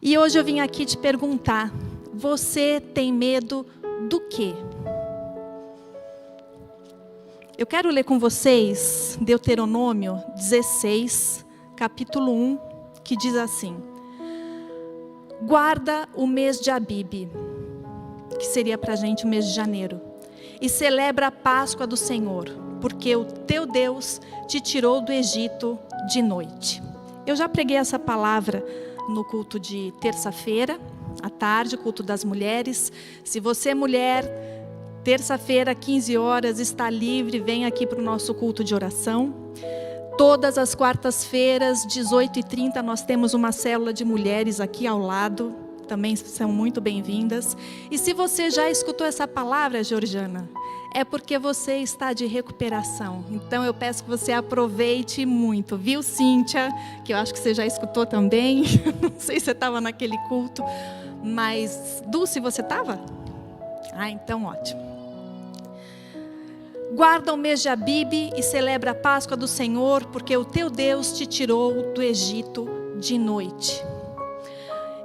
E hoje eu vim aqui te perguntar, você tem medo do quê? Eu quero ler com vocês Deuteronômio 16, capítulo 1, que diz assim: guarda o mês de Abibe, que seria para a gente o mês de janeiro, e celebra a Páscoa do Senhor, porque o teu Deus te tirou do Egito de noite. Eu já preguei essa palavra no culto de terça-feira, à tarde, culto das mulheres. Se você é mulher, terça-feira, 15 horas, está livre, vem aqui para o nosso culto de oração. Todas as quartas-feiras, 18h30, nós temos uma célula de mulheres aqui ao lado. Também são muito bem-vindas. E se você já escutou essa palavra, Georgiana, é porque você está de recuperação. Então eu peço que você aproveite muito. Viu, Cíntia? Que eu acho que você já escutou também. Não sei se você estava naquele culto. Mas, Dulce, você estava? Ah, então ótimo. Guarda o mês de Abibe e celebra a Páscoa do Senhor, porque o teu Deus te tirou do Egito de noite.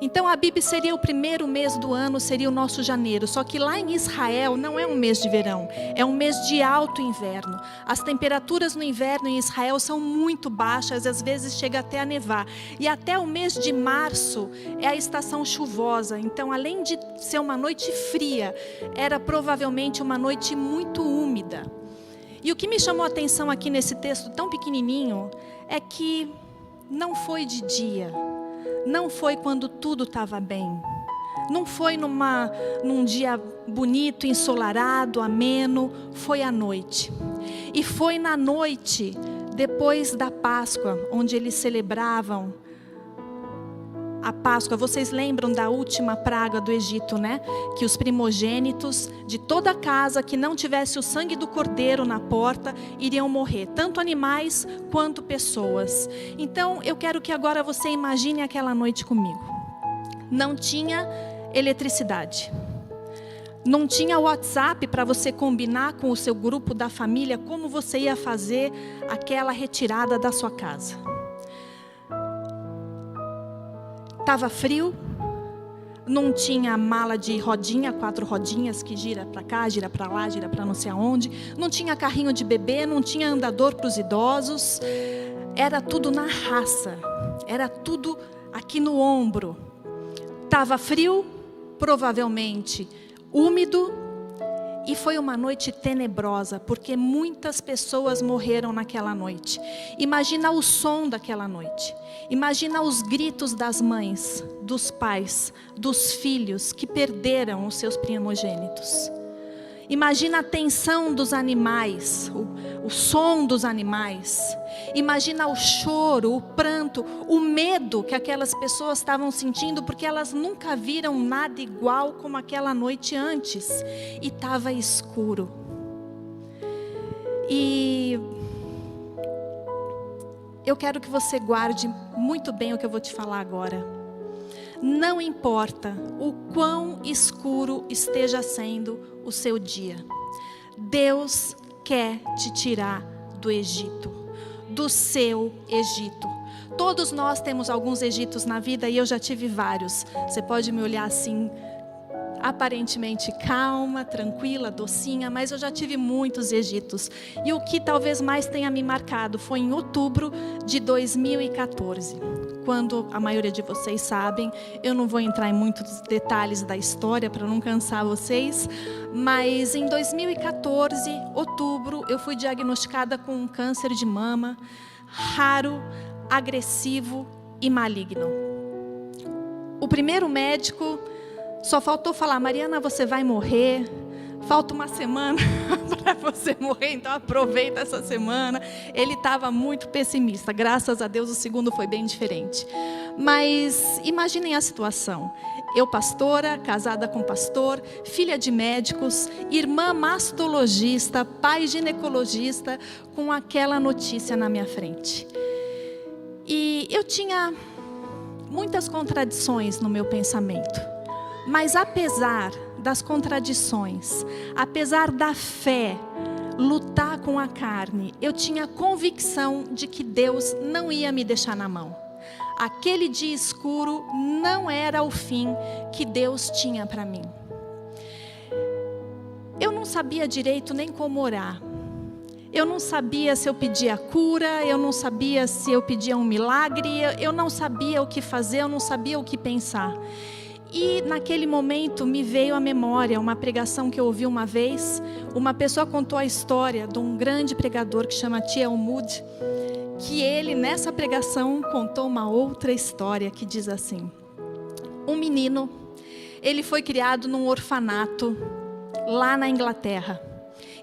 Então Abibe seria o primeiro mês do ano, seria o nosso janeiro. Só que lá em Israel não é um mês de verão, é um mês de alto inverno. As temperaturas no inverno em Israel são muito baixas, às vezes chega até a nevar. E até o mês de março é a estação chuvosa. Então, além de ser uma noite fria, era provavelmente uma noite muito úmida. E o que me chamou a atenção aqui nesse texto tão pequenininho é que não foi de dia. Não foi quando tudo estava bem. Não foi num dia bonito, ensolarado, ameno. Foi à noite. E foi na noite, depois da Páscoa, onde eles celebravam a Páscoa. Vocês lembram da última praga do Egito, né? Que os primogênitos de toda a casa que não tivesse o sangue do cordeiro na porta iriam morrer, tanto animais quanto pessoas. Então eu quero que agora você imagine aquela noite comigo. Não tinha eletricidade. Não tinha WhatsApp para você combinar com o seu grupo da família como você ia fazer aquela retirada da sua casa. Estava frio, não tinha mala de rodinha, 4 rodinhas que gira para cá, gira para lá, gira para não sei aonde. Não tinha carrinho de bebê, não tinha andador para os idosos. Era tudo na raça, era tudo aqui no ombro. Estava frio, provavelmente úmido, e foi uma noite tenebrosa, porque muitas pessoas morreram naquela noite. Imagina o som daquela noite. Imagina os gritos das mães, dos pais, dos filhos que perderam os seus primogênitos. Imagina a tensão dos animais, o som dos animais. Imagina o choro, o pranto, o medo que aquelas pessoas estavam sentindo, porque elas nunca viram nada igual como aquela noite antes. E estava escuro. E eu quero que você guarde muito bem o que eu vou te falar agora. Não importa o quão escuro esteja sendo o seu dia, Deus quer te tirar do Egito, do seu Egito. Todos nós temos alguns Egitos na vida e eu já tive vários. Você pode me olhar assim, aparentemente calma, tranquila, docinha, mas eu já tive muitos Egitos. E o que talvez mais tenha me marcado foi em outubro de 2014. Quando a maioria de vocês sabem, eu não vou entrar em muitos detalhes da história para não cansar vocês, mas em 2014, outubro, eu fui diagnosticada com um câncer de mama, raro, agressivo e maligno. O primeiro médico só faltou falar: Mariana, você vai morrer, falta uma semana para você morrer, então aproveita essa semana. Ele estava muito pessimista, graças a Deus o segundo foi bem diferente. Mas imaginem a situação: eu pastora, casada com pastor, filha de médicos, irmã mastologista, pai ginecologista, com aquela notícia na minha frente. E eu tinha muitas contradições no meu pensamento, mas apesar das contradições, apesar da fé, lutar com a carne, eu tinha convicção de que Deus não ia me deixar na mão. aquele dia escuro não era o fim que Deus tinha para mim. Eu não sabia direito nem como orar. Eu não sabia se eu pedia cura, eu não sabia se eu pedia um milagre, eu não sabia o que fazer, eu não sabia o que pensar. E naquele momento me veio à memória uma pregação que eu ouvi uma vez. Uma pessoa contou a história de um grande pregador que chama T.L. Moody, que ele nessa pregação contou uma outra história que diz assim: um menino, ele foi criado num orfanato lá na Inglaterra.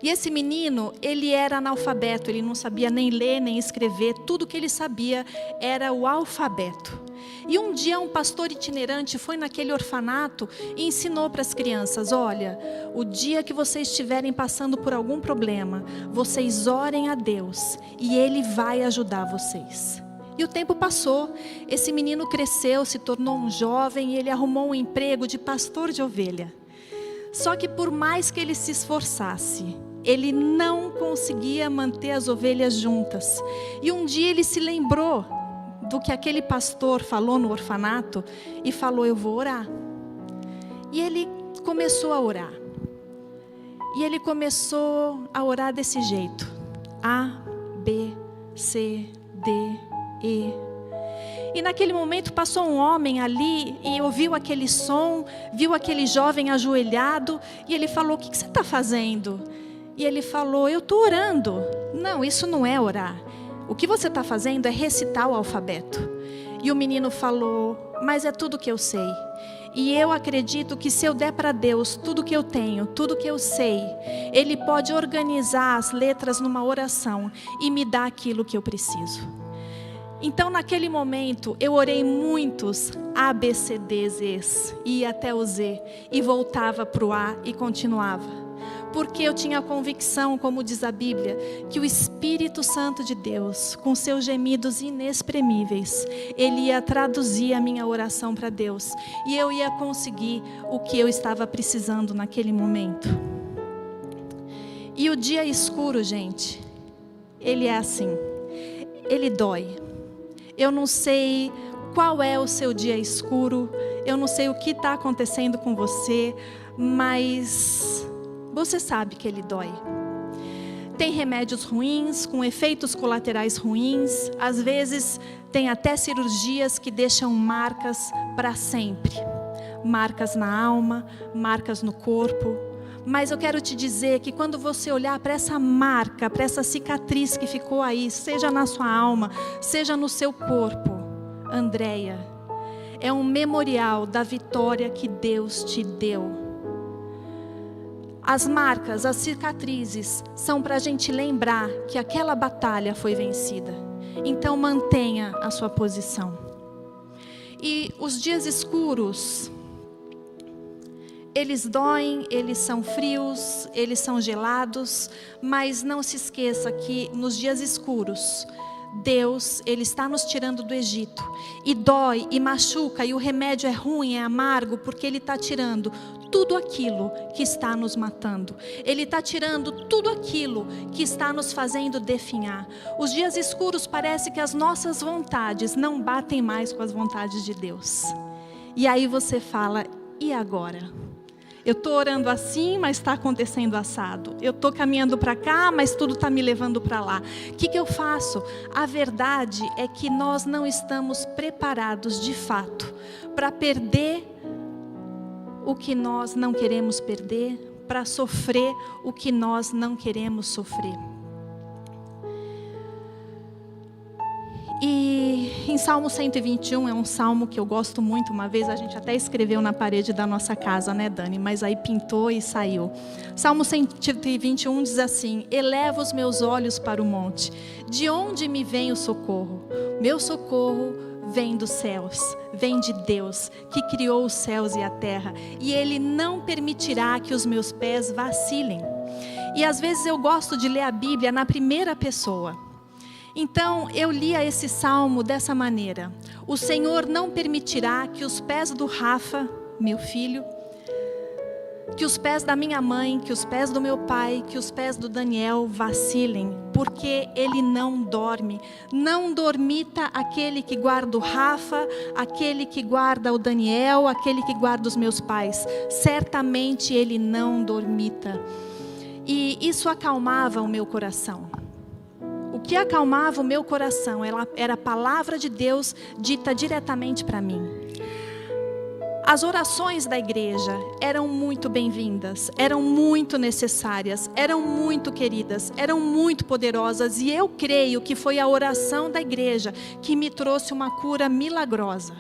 E esse menino, ele era analfabeto, ele não sabia nem ler, nem escrever, tudo que ele sabia era o alfabeto. E um dia um pastor itinerante foi naquele orfanato e ensinou para as crianças: olha, o dia que vocês estiverem passando por algum problema, vocês orem a Deus e Ele vai ajudar vocês. E o tempo passou, esse menino cresceu, se tornou um jovem e ele arrumou um emprego de pastor de ovelha. Só que por mais que ele se esforçasse, ele não conseguia manter as ovelhas juntas. E um dia ele se lembrou do que aquele pastor falou no orfanato e falou: eu vou orar. E ele começou a orar. E ele começou a orar desse jeito: A, B, C, D, E. E naquele momento passou um homem ali e ouviu aquele som, viu aquele jovem ajoelhado e ele falou: o que você está fazendo? E ele falou: eu estou orando. Não, isso não é orar. O que você está fazendo é recitar o alfabeto. E o menino falou: mas é tudo que eu sei. E eu acredito que se eu der para Deus tudo que eu tenho, tudo que eu sei, Ele pode organizar as letras numa oração e me dar aquilo que eu preciso. Então naquele momento eu orei muitos A, B, C, D, Z, ia até o Z e voltava para o A e continuava. Porque eu tinha a convicção, como diz a Bíblia, que o Espírito Santo de Deus, com seus gemidos inexprimíveis, Ele ia traduzir a minha oração para Deus. E eu ia conseguir o que eu estava precisando naquele momento. E o dia escuro, gente, ele é assim, ele dói. Eu não sei qual é o seu dia escuro, eu não sei o que está acontecendo com você, mas você sabe que ele dói. Tem remédios ruins, com efeitos colaterais ruins. Às vezes tem até cirurgias que deixam marcas para sempre. Marcas na alma, marcas no corpo. Mas eu quero te dizer que quando você olhar para essa marca, para essa cicatriz que ficou aí, seja na sua alma, seja no seu corpo, Andréia, é um memorial da vitória que Deus te deu. As marcas, as cicatrizes são para a gente lembrar que aquela batalha foi vencida. Então mantenha a sua posição. E os dias escuros, eles doem, eles são frios, eles são gelados, mas não se esqueça que nos dias escuros, Deus, Ele está nos tirando do Egito. E dói, e machuca, e o remédio é ruim, é amargo, porque Ele está tirando tudo aquilo que está nos matando. Ele está tirando tudo aquilo que está nos fazendo definhar. Os dias escuros parece que as nossas vontades não batem mais com as vontades de Deus. E aí você fala: e agora? Eu estou orando assim, mas está acontecendo assado. Eu estou caminhando para cá, mas tudo está me levando para lá. O que eu faço? A verdade é que nós não estamos preparados de fato para perder o que nós não queremos perder, para sofrer o que nós não queremos sofrer. E em Salmo 121, é um salmo que eu gosto muito. Uma vez a gente até escreveu na parede da nossa casa, né, Dani? Mas aí pintou e saiu. Salmo 121 diz assim: eleva os meus olhos para o monte, de onde me vem o socorro? Meu socorro vem dos céus, vem de Deus, que criou os céus e a terra. E Ele não permitirá que os meus pés vacilem. E às vezes eu gosto de ler a Bíblia na primeira pessoa. Então eu lia esse salmo dessa maneira: o Senhor não permitirá que os pés do Rafa, meu filho, Que os pés da minha mãe, que os pés do meu pai, que os pés do Daniel vacilem, porque ele não dorme. Não dormita aquele que guarda o Rafa, aquele que guarda o Daniel, aquele que guarda os meus pais. Certamente ele não dormita. E isso acalmava o meu coração. O que acalmava o meu coração era a palavra de Deus dita diretamente para mim. As orações da igreja eram muito bem-vindas, eram muito necessárias, eram muito queridas, eram muito poderosas, e eu creio que foi a oração da igreja que me trouxe uma cura milagrosa,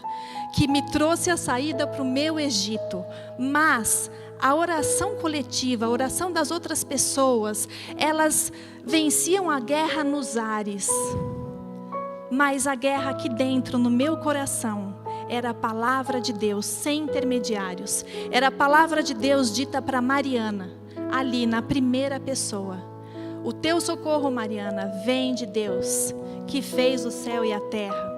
que me trouxe a saída para o meu Egito. Mas a oração coletiva, a oração das outras pessoas, elas venciam a guerra nos ares, mas a guerra aqui dentro, no meu coração, era a palavra de Deus, sem intermediários. Era a palavra de Deus dita para Mariana, ali na primeira pessoa. O teu socorro, Mariana, vem de Deus, que fez o céu e a terra.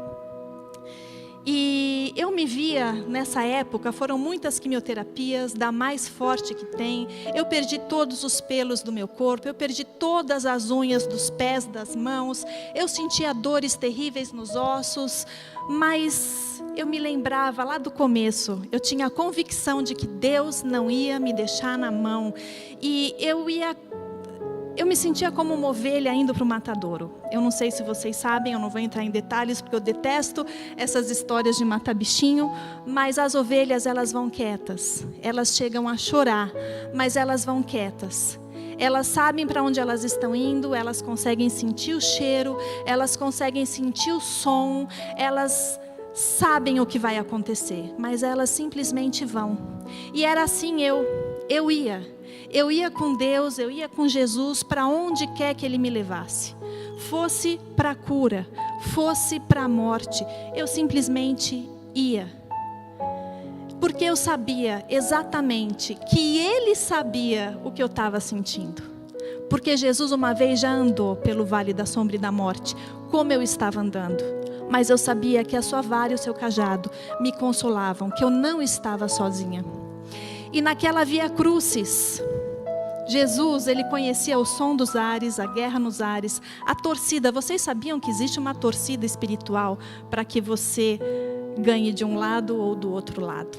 E eu me via nessa época, foram muitas quimioterapias, da mais forte que tem. Eu perdi todos os pelos do meu corpo, eu perdi todas as unhas dos pés, das mãos. Eu sentia dores terríveis nos ossos, mas eu me lembrava lá do começo. Eu tinha a convicção de que Deus não ia me deixar na mão. E eu me sentia como uma ovelha indo para o matadouro. Eu não sei se vocês sabem, eu não vou entrar em detalhes, porque eu detesto essas histórias de matar bichinho, mas as ovelhas, elas vão quietas. Elas chegam a chorar, mas elas vão quietas. Elas sabem para onde elas estão indo, elas conseguem sentir o cheiro, elas conseguem sentir o som, elas sabem o que vai acontecer, mas elas simplesmente vão. E era assim eu ia com Deus, eu ia com Jesus para onde quer que Ele me levasse. Fosse para a cura, fosse para a morte, eu simplesmente ia. Porque eu sabia exatamente que Ele sabia o que eu estava sentindo. Porque Jesus uma vez já andou pelo vale da sombra e da morte, como eu estava andando. Mas eu sabia que a sua vara e o seu cajado me consolavam, que eu não estava sozinha. E naquela via crucis, Jesus, Ele conhecia o som dos ares, a guerra nos ares, a torcida. Vocês sabiam que existe uma torcida espiritual para que você ganhe de um lado ou do outro lado?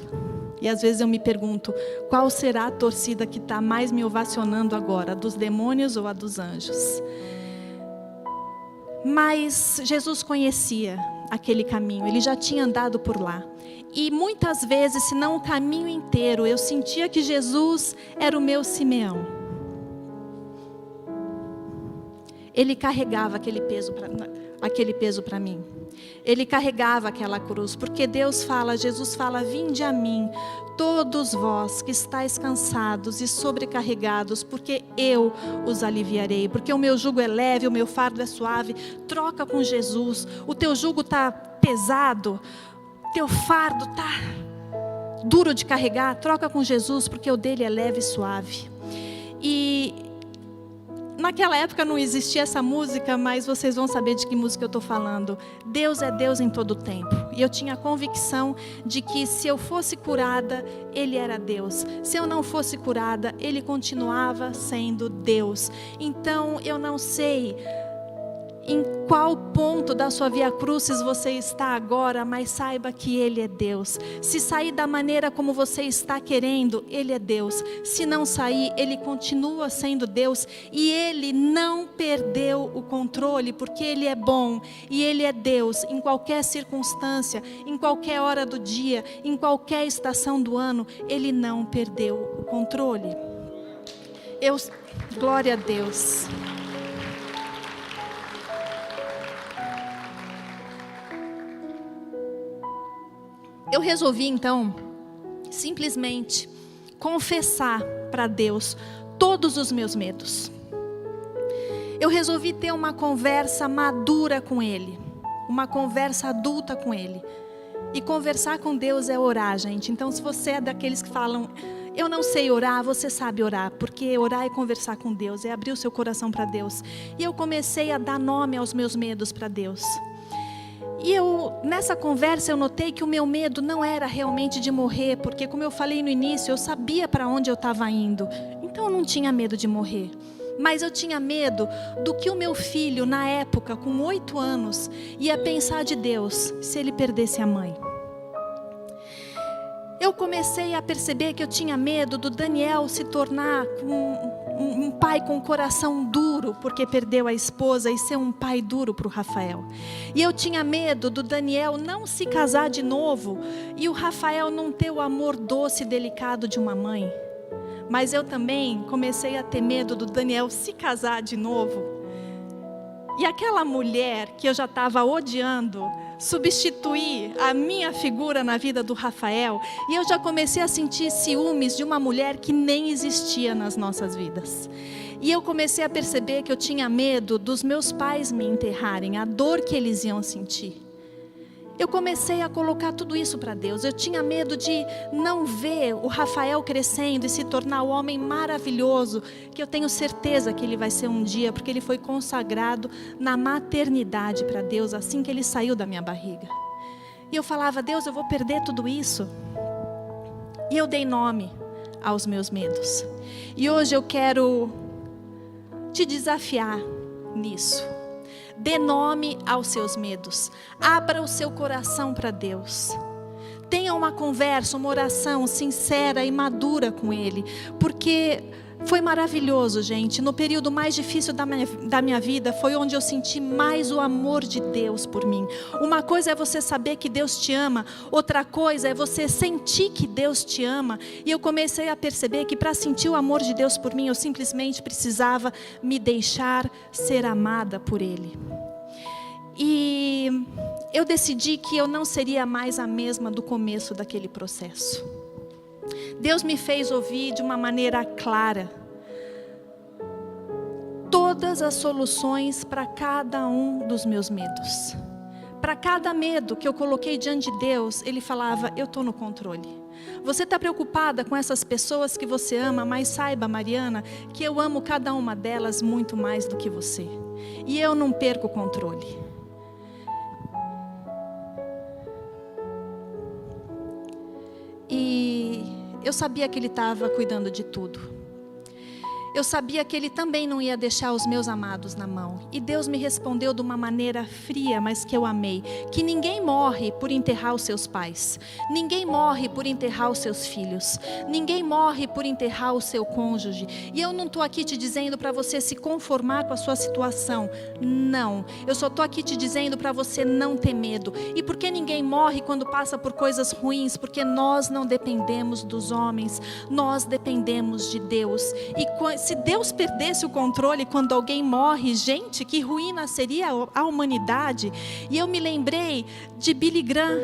E às vezes eu me pergunto, qual será a torcida que está mais me ovacionando agora? A dos demônios ou a dos anjos? Mas Jesus conhecia aquele caminho, Ele já tinha andado por lá. E muitas vezes, se não o caminho inteiro, eu sentia que Jesus era o meu Simeão. Ele carregava aquele peso para mim. Ele carregava aquela cruz, porque Jesus fala, vinde a mim, todos vós que estáis cansados e sobrecarregados, porque eu os aliviarei, porque o meu jugo é leve, o meu fardo é suave. Troca com Jesus. O teu jugo está pesado, teu fardo está duro de carregar, troca com Jesus, porque o dele é leve e suave. E naquela época não existia essa música, mas vocês vão saber de que música eu estou falando. Deus é Deus em todo o tempo. E eu tinha a convicção de que se eu fosse curada, Ele era Deus. Se eu não fosse curada, Ele continuava sendo Deus. Então eu não sei em qual ponto da sua via crucis você está agora, mas saiba que Ele é Deus. Se sair da maneira como você está querendo, Ele é Deus. Se não sair, Ele continua sendo Deus. E Ele não perdeu o controle, porque Ele é bom. E Ele é Deus em qualquer circunstância, em qualquer hora do dia, em qualquer estação do ano. Ele não perdeu o controle. Glória a Deus. Eu resolvi então, simplesmente, confessar para Deus todos os meus medos. Eu resolvi ter uma conversa madura com Ele, uma conversa adulta com Ele. E conversar com Deus é orar, gente. Então, se você é daqueles que falam, eu não sei orar, você sabe orar, porque orar é conversar com Deus, é abrir o seu coração para Deus. E eu comecei a dar nome aos meus medos para Deus. E nessa conversa eu notei que o meu medo não era realmente de morrer, porque como eu falei no início, eu sabia para onde eu estava indo. Então eu não tinha medo de morrer. Mas eu tinha medo do que o meu filho, na época, com 8 anos, ia pensar de Deus se ele perdesse a mãe. Eu comecei a perceber que eu tinha medo do Daniel se tornar um pai com o coração duro, porque perdeu a esposa, e ser um pai duro para o Rafael. E eu tinha medo do Daniel não se casar de novo, e o Rafael não ter o amor doce e delicado de uma mãe. Mas eu também comecei a ter medo do Daniel se casar de novo. E aquela mulher que eu já estava odiando, substituir a minha figura na vida do Rafael. E eu já comecei a sentir ciúmes de uma mulher que nem existia nas nossas vidas. E eu comecei a perceber que eu tinha medo dos meus pais me enterrarem, a dor que eles iam sentir. Eu comecei a colocar tudo isso para Deus. Eu tinha medo de não ver o Rafael crescendo e se tornar o homem maravilhoso, que eu tenho certeza que ele vai ser um dia, porque ele foi consagrado na maternidade para Deus, assim que ele saiu da minha barriga. E eu falava, Deus, eu vou perder tudo isso. E eu dei nome aos meus medos. E hoje eu quero te desafiar nisso. Dê nome aos seus medos. Abra o seu coração para Deus. Tenha uma conversa, uma oração sincera e madura com Ele. Porque foi maravilhoso, gente. No período mais difícil da minha vida, foi onde eu senti mais o amor de Deus por mim. Uma coisa é você saber que Deus te ama. Outra coisa é você sentir que Deus te ama. E eu comecei a perceber que para sentir o amor de Deus por mim, eu simplesmente precisava me deixar ser amada por Ele. E eu decidi que eu não seria mais a mesma do começo daquele processo. Deus me fez ouvir de uma maneira clara todas as soluções para cada um dos meus medos. Para cada medo que eu coloquei diante de Deus, Ele falava, eu estou no controle. Você está preocupada com essas pessoas que você ama, mas saiba, Mariana, que eu amo cada uma delas muito mais do que você. E eu não perco o controle. E eu sabia que Ele estava cuidando de tudo. Eu sabia que Ele também não ia deixar os meus amados na mão. E Deus me respondeu de uma maneira fria, mas que eu amei. Que ninguém morre por enterrar os seus pais. Ninguém morre por enterrar os seus filhos. Ninguém morre por enterrar o seu cônjuge. E eu não estou aqui te dizendo para você se conformar com a sua situação. Não. Eu só estou aqui te dizendo para você não ter medo. E por que ninguém morre quando passa por coisas ruins? Porque nós não dependemos dos homens. Nós dependemos de Deus. E se Deus perdesse o controle quando alguém morre, gente, que ruína seria a humanidade. E eu me lembrei de Billy Graham,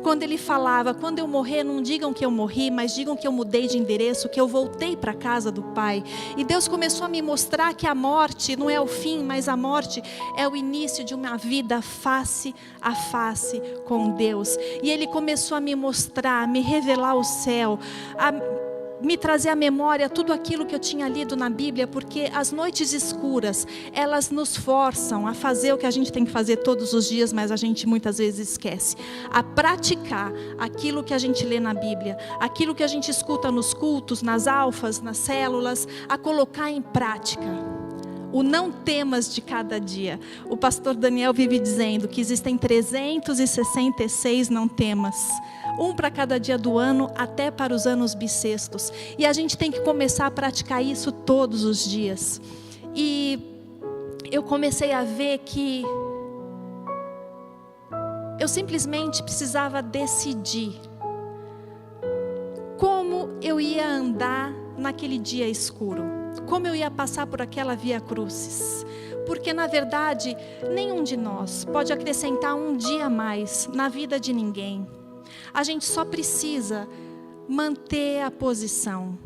quando ele falava, quando eu morrer, não digam que eu morri, mas digam que eu mudei de endereço, que eu voltei para a casa do Pai. E Deus começou a me mostrar que a morte não é o fim, mas a morte é o início de uma vida face a face com Deus. E Ele começou a me mostrar, a me revelar o céu, me trazer à memória tudo aquilo que eu tinha lido na Bíblia, porque as noites escuras, elas nos forçam a fazer o que a gente tem que fazer todos os dias, mas a gente muitas vezes esquece, a praticar aquilo que a gente lê na Bíblia, aquilo que a gente escuta nos cultos, nas alfas, nas células, a colocar em prática. O não temas de cada dia. O pastor Daniel vive dizendo que existem 366 não temas. Um para cada dia do ano, até para os anos bissextos. E a gente tem que começar a praticar isso todos os dias. E eu comecei a ver que eu simplesmente precisava decidir como eu ia andar naquele dia escuro. Como eu ia passar por aquela via crucis. Porque na verdade, nenhum de nós pode acrescentar um dia a mais na vida de ninguém. A gente só precisa manter a posição.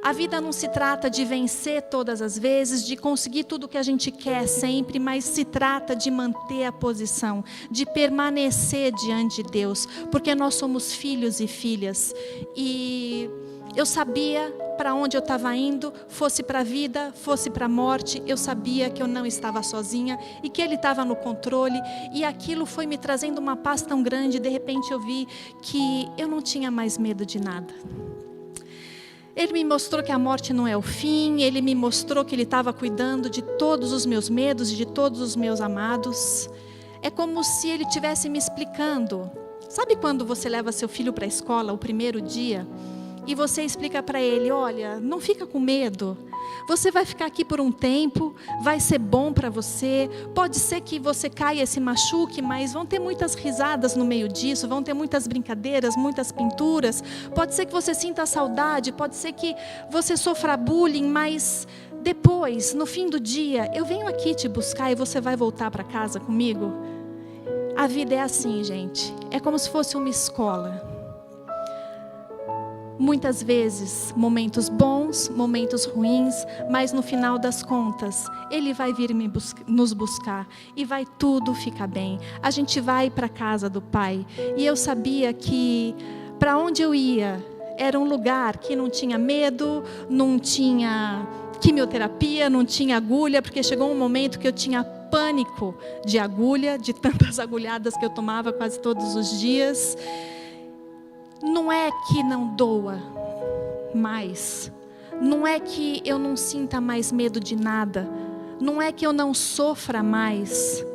A vida não se trata de vencer todas as vezes, de conseguir tudo o que a gente quer sempre, mas se trata de manter a posição, de permanecer diante de Deus, porque nós somos filhos e filhas. E Eu sabia para onde eu estava indo, fosse para a vida, fosse para a morte. Eu sabia que eu não estava sozinha e que Ele estava no controle. E aquilo foi me trazendo uma paz tão grande. De repente eu vi que eu não tinha mais medo de nada. Ele me mostrou que a morte não é o fim. Ele me mostrou que Ele estava cuidando de todos os meus medos e de todos os meus amados. É como se Ele estivesse me explicando. Sabe quando você leva seu filho para a escola, o primeiro dia, e você explica para ele, olha, não fica com medo. Você vai ficar aqui por um tempo, vai ser bom para você. Pode ser que você caia e se machuque, mas vão ter muitas risadas no meio disso, vão ter muitas brincadeiras, muitas pinturas. Pode ser que você sinta saudade, pode ser que você sofra bullying, mas depois, no fim do dia, eu venho aqui te buscar e você vai voltar para casa comigo. A vida é assim, gente. É como se fosse uma escola. Muitas vezes, momentos bons, momentos ruins, mas no final das contas, Ele vai vir nos buscar e vai tudo ficar bem. A gente vai para a casa do Pai. E eu sabia que para onde eu ia era um lugar que não tinha medo, não tinha quimioterapia, não tinha agulha, porque chegou um momento que eu tinha pânico de agulha, de tantas agulhadas que eu tomava quase todos os dias. Não é que não doa mais, não é que eu não sinta mais medo de nada, não é que eu não sofra mais,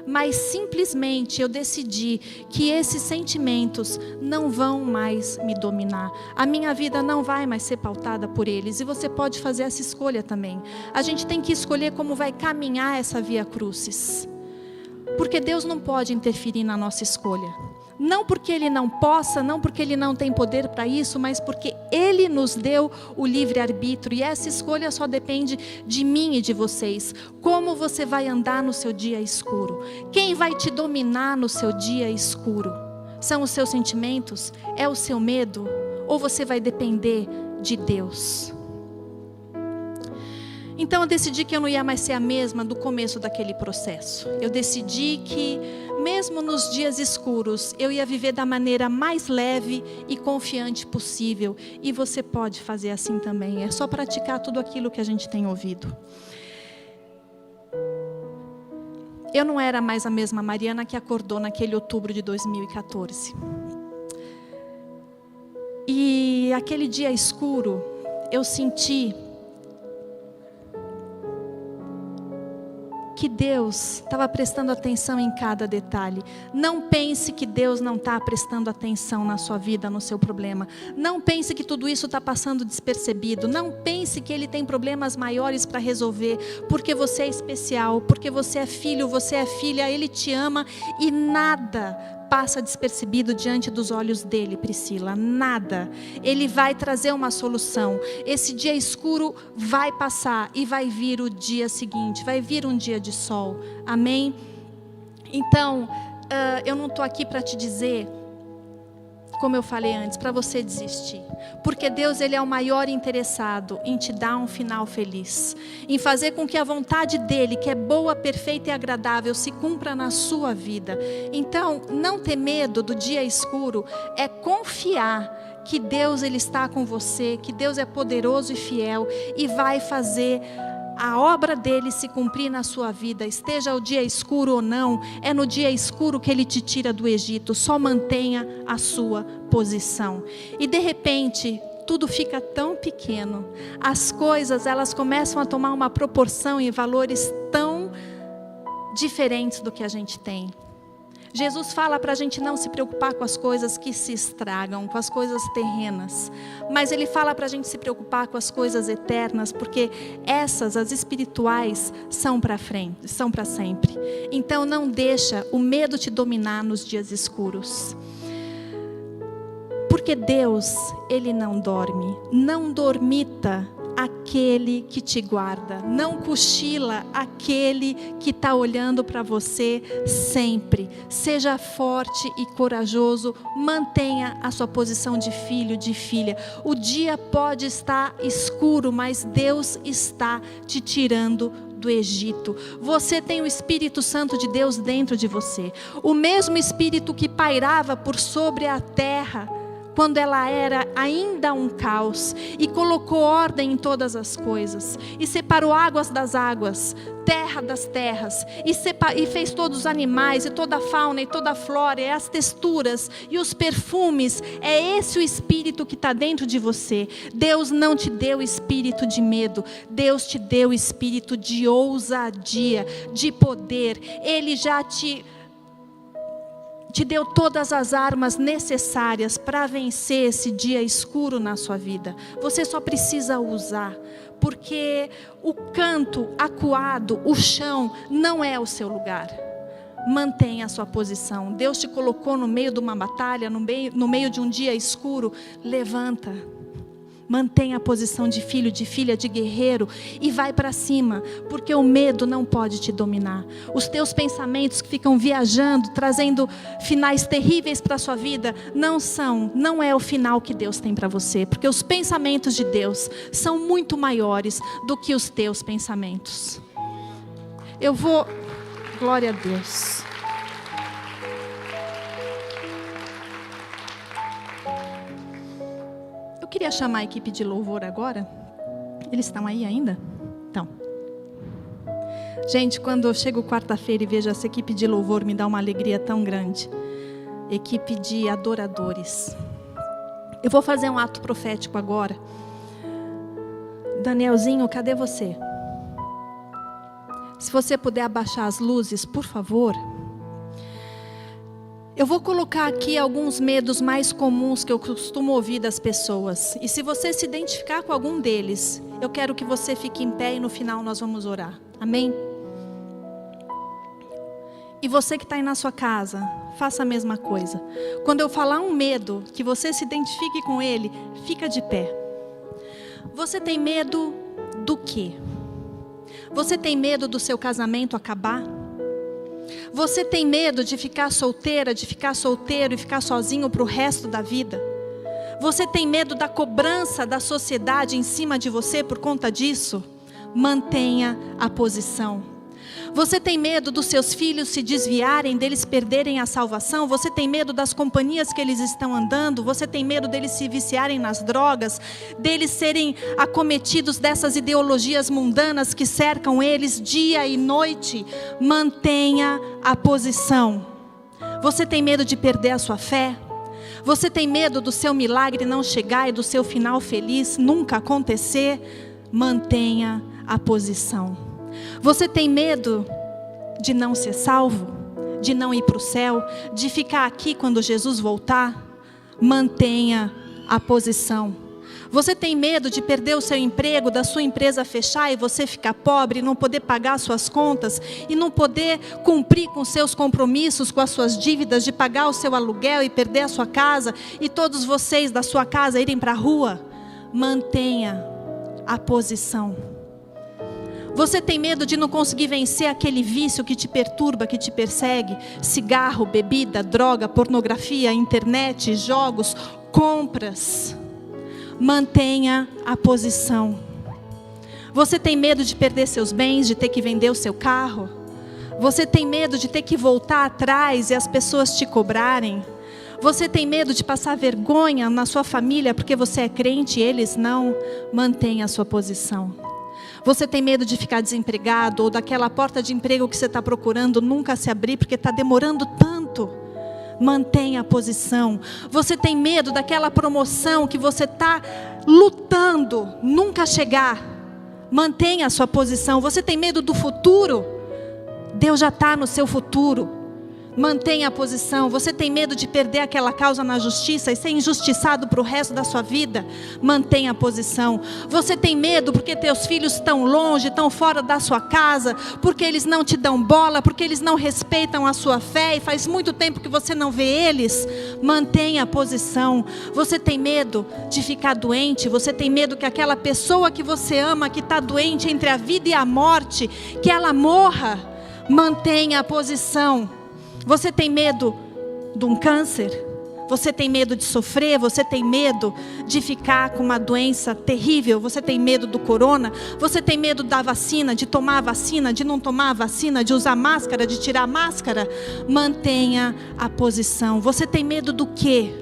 mas simplesmente eu decidi que esses sentimentos não vão mais me dominar. A minha vida não vai mais ser pautada por eles, e você pode fazer essa escolha também. A gente tem que escolher como vai caminhar essa via crucis, porque Deus não pode interferir na nossa escolha. Não porque Ele não possa, não porque Ele não tem poder para isso, mas porque Ele nos deu o livre-arbítrio. E essa escolha só depende de mim e de vocês. Como você vai andar no seu dia escuro? Quem vai te dominar no seu dia escuro? São os seus sentimentos? É o seu medo? Ou você vai depender de Deus? Então eu decidi que eu não ia mais ser a mesma do começo daquele processo. Eu decidi que mesmo nos dias escuros, eu ia viver da maneira mais leve e confiante possível. E você pode fazer assim também. É só praticar tudo aquilo que a gente tem ouvido. Eu não era mais a mesma Mariana que acordou naquele outubro de 2014. E aquele dia escuro, eu senti que Deus estava prestando atenção em cada detalhe. Não pense que Deus não está prestando atenção na sua vida, no seu problema. Não pense que tudo isso está passando despercebido. Não pense que Ele tem problemas maiores para resolver, porque você é especial, porque você é filho, você é filha, Ele te ama e nada passa despercebido diante dos olhos dele, Priscila, nada. Ele vai trazer uma solução. Esse dia escuro vai passar e vai vir o dia seguinte, vai vir um dia de sol, amém? Então, eu não estou aqui para te dizer, como eu falei antes, para você desistir, porque Deus, Ele é o maior interessado em te dar um final feliz, em fazer com que a vontade dEle, que é boa, perfeita e agradável, se cumpra na sua vida. Então, não ter medo do dia escuro é confiar que Deus, Ele está com você, que Deus é poderoso e fiel e vai fazer a obra dele se cumprir na sua vida. Esteja o dia escuro ou não, é no dia escuro que Ele te tira do Egito. Só mantenha a sua posição. E de repente, tudo fica tão pequeno. As coisas, elas começam a tomar uma proporção e valores tão diferentes do que a gente tem. Jesus fala para a gente não se preocupar com as coisas que se estragam, com as coisas terrenas. Mas Ele fala para a gente se preocupar com as coisas eternas, porque essas, as espirituais, são para frente, são para sempre. Então não deixa o medo te dominar nos dias escuros. Porque Deus, Ele não dorme. Não dormita aquele que te guarda, não cochila aquele que está olhando para você sempre. Seja forte e corajoso, mantenha a sua posição de filho, de filha. O dia pode estar escuro, mas Deus está te tirando do Egito. Você tem o Espírito Santo de Deus dentro de você, o mesmo Espírito que pairava por sobre a terra quando ela era ainda um caos, e colocou ordem em todas as coisas, e separou águas das águas, terra das terras, e fez todos os animais, e toda a fauna, e toda a flora, e as texturas, e os perfumes. É esse o espírito que está dentro de você. Deus não te deu espírito de medo, Deus te deu espírito de ousadia, de poder. Ele já te deu todas as armas necessárias para vencer esse dia escuro na sua vida. Você só precisa usar, porque o canto acuado, o chão, não é o seu lugar. Mantenha a sua posição. Deus te colocou no meio de uma batalha, no meio de um dia escuro. Levanta. Mantenha a posição de filho, de filha, de guerreiro, e vai para cima, porque o medo não pode te dominar. Os teus pensamentos que ficam viajando, trazendo finais terríveis para a sua vida, não é o final que Deus tem para você, porque os pensamentos de Deus são muito maiores do que os teus pensamentos. Glória a Deus. Eu queria chamar a equipe de louvor agora. Eles estão aí ainda? Então. Gente, quando eu chego quarta-feira e vejo essa equipe de louvor, me dá uma alegria tão grande. Equipe de adoradores. Eu vou fazer um ato profético agora. Danielzinho, cadê você? Se você puder abaixar as luzes, por favor. Eu vou colocar aqui alguns medos mais comuns que eu costumo ouvir das pessoas. E se você se identificar com algum deles, eu quero que você fique em pé e no final nós vamos orar. Amém? E você que está aí na sua casa, faça a mesma coisa. Quando eu falar um medo, que você se identifique com ele, fica de pé. Você tem medo do quê? Você tem medo do seu casamento acabar? Você tem medo de ficar solteira, de ficar solteiro e ficar sozinho para o resto da vida? Você tem medo da cobrança da sociedade em cima de você por conta disso? Mantenha a posição. Você tem medo dos seus filhos se desviarem, deles perderem a salvação? Você tem medo das companhias que eles estão andando? Você tem medo deles se viciarem nas drogas? Deles serem acometidos dessas ideologias mundanas que cercam eles dia e noite? Mantenha a posição. Você tem medo de perder a sua fé? Você tem medo do seu milagre não chegar e do seu final feliz nunca acontecer? Mantenha a posição. Você tem medo de não ser salvo? De não ir para o céu? De ficar aqui quando Jesus voltar? Mantenha a posição. Você tem medo de perder o seu emprego, da sua empresa fechar e você ficar pobre, não poder pagar suas contas e não poder cumprir com seus compromissos, com as suas dívidas, de pagar o seu aluguel e perder a sua casa e todos vocês da sua casa irem para a rua? Mantenha a posição. Você tem medo de não conseguir vencer aquele vício que te perturba, que te persegue? Cigarro, bebida, droga, pornografia, internet, jogos, compras. Mantenha a posição. Você tem medo de perder seus bens, de ter que vender o seu carro? Você tem medo de ter que voltar atrás e as pessoas te cobrarem? Você tem medo de passar vergonha na sua família porque você é crente e eles não? Mantenha a sua posição. Você tem medo de ficar desempregado ou daquela porta de emprego que você está procurando nunca se abrir porque está demorando tanto? Mantenha a posição. Você tem medo daquela promoção que você está lutando nunca chegar? Mantenha a sua posição. Você tem medo do futuro? Deus já está no seu futuro. Mantenha a posição. Você tem medo de perder aquela causa na justiça e ser injustiçado para o resto da sua vida? Mantenha a posição. Você tem medo porque teus filhos estão longe, estão fora da sua casa, porque eles não te dão bola, porque eles não respeitam a sua fé e faz muito tempo que você não vê eles? Mantenha a posição. Você tem medo de ficar doente? Você tem medo que aquela pessoa que você ama, que está doente entre a vida e a morte, que ela morra? Mantenha a posição. Você tem medo de um câncer? Você tem medo de sofrer? Você tem medo de ficar com uma doença terrível? Você tem medo do corona? Você tem medo da vacina, de tomar a vacina, de não tomar a vacina, de usar máscara, de tirar a máscara? Mantenha a posição. Você tem medo do quê?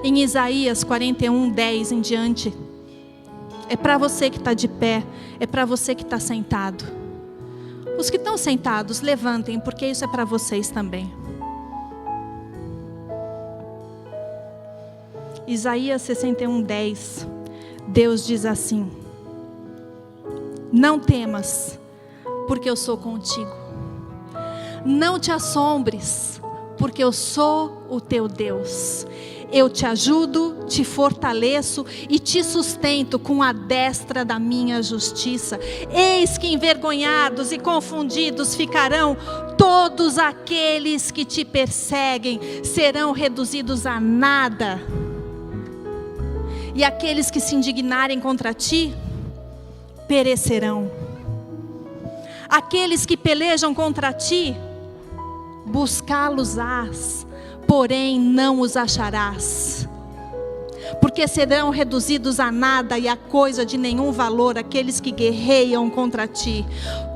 em Isaías 41:10 em diante. É para você que está de pé, é para você que está sentado. Os que estão sentados, levantem, porque isso é para vocês também. Isaías 61:10, Deus diz assim: não temas, porque eu sou contigo. Não te assombres, porque eu sou o teu Deus. Eu te ajudo, te fortaleço e te sustento com a destra da minha justiça. Eis que envergonhados e confundidos ficarão todos aqueles que te perseguem, serão reduzidos a nada. E aqueles que se indignarem contra ti, perecerão. Aqueles que pelejam contra ti, buscá-los-ás, porém não os acharás. Porque serão reduzidos a nada e a coisa de nenhum valor aqueles que guerreiam contra ti.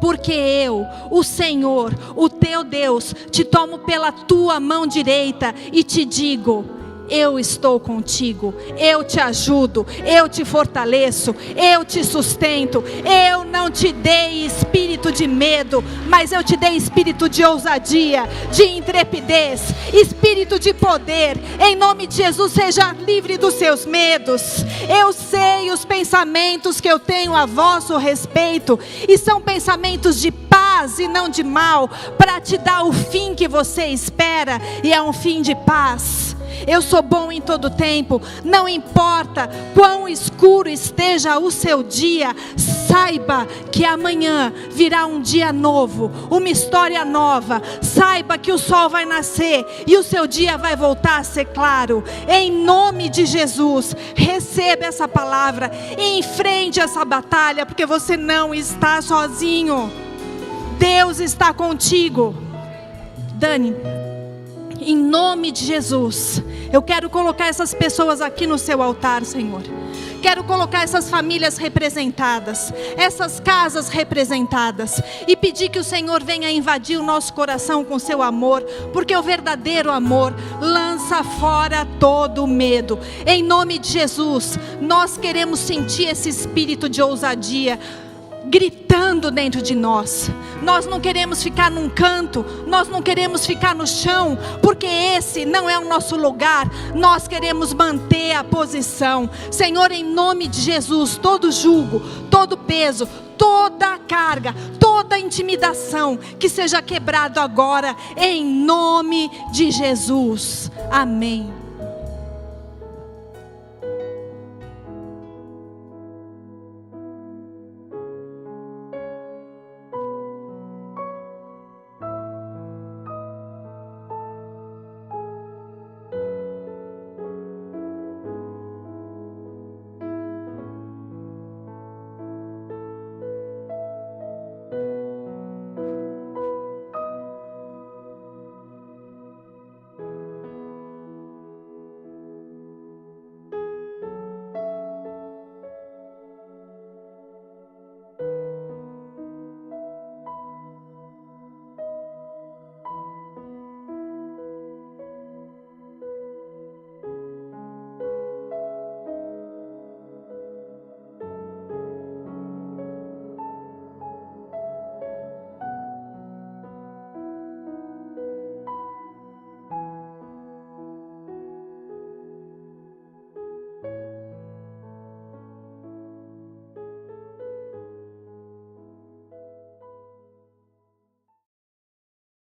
Porque eu, o Senhor, o teu Deus, te tomo pela tua mão direita e te digo: eu estou contigo, eu te ajudo, eu te fortaleço, eu te sustento. Eu não te dei espírito de medo, mas eu te dei espírito de ousadia, de intrepidez, espírito de poder. Em nome de Jesus, seja livre dos seus medos. Eu sei os pensamentos que eu tenho a vosso respeito, e são pensamentos de paz e não de mal, para te dar o fim que você espera, e é um fim de paz. Eu sou bom em todo tempo. Não importa quão escuro esteja o seu dia, saiba que amanhã virá um dia novo, uma história nova. Saiba que o sol vai nascer e o seu dia vai voltar a ser claro. Em nome de Jesus, receba essa palavra e enfrente essa batalha, porque você não está sozinho. Deus está contigo. Dani, em nome de Jesus, eu quero colocar essas pessoas aqui no seu altar, Senhor. Quero colocar essas famílias representadas, essas casas representadas, e pedir que o Senhor venha invadir o nosso coração com seu amor, porque o verdadeiro amor lança fora todo medo. Em nome de Jesus, nós queremos sentir esse espírito de ousadia gritando dentro de nós. Nós não queremos ficar num canto, nós não queremos ficar no chão, porque esse não é o nosso lugar. Nós queremos manter a posição. Senhor, em nome de Jesus, todo jugo, todo peso, toda carga, toda intimidação, que seja quebrado agora, em nome de Jesus. Amém.